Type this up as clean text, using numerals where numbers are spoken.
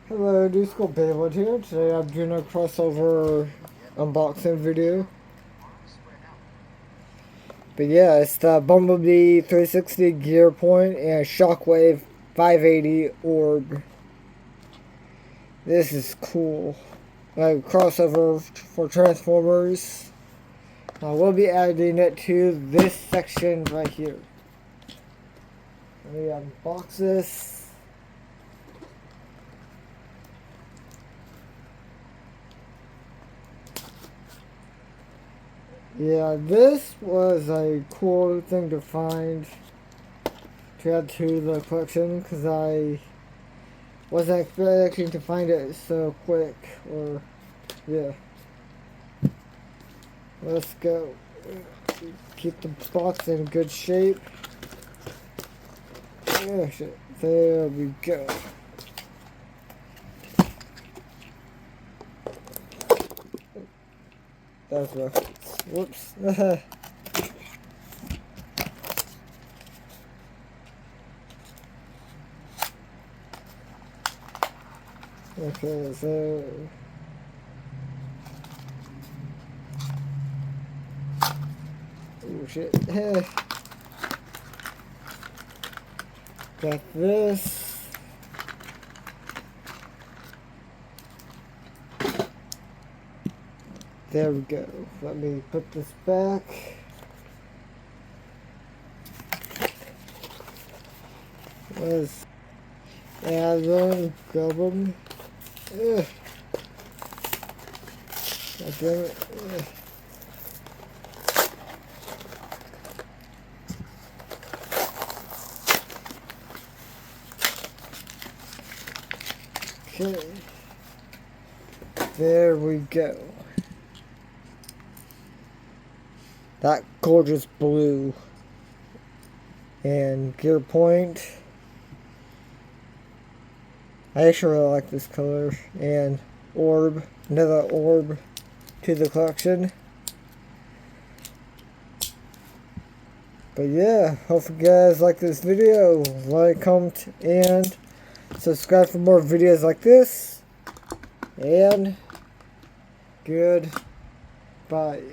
Hello, New School Beyblade here. Today I'm doing a crossover unboxing video. But yeah, it's the Bumblebee 360 Gear Point and Shockwave 580 Orb. This is cool. Like crossover for Transformers. I will be adding it to this section right here. Let me unbox this. Yeah, this was a cool thing to find to add to the collection because I wasn't expecting to find it so quick. Or, yeah. Let's go. Keep the box in good shape. Oh shit. There we go. That's rough. Whoops. Okay, so oh shit. Got this. There we go. Let me put this back. Let's add them, grab them. Ugh. God damn it. Ugh. Okay. There we go. That gorgeous blue and gear point. I actually really like this color. And orb, another orb to the collection. But yeah, hope you guys like this video. Like, comment, and subscribe for more videos like this. And goodbye.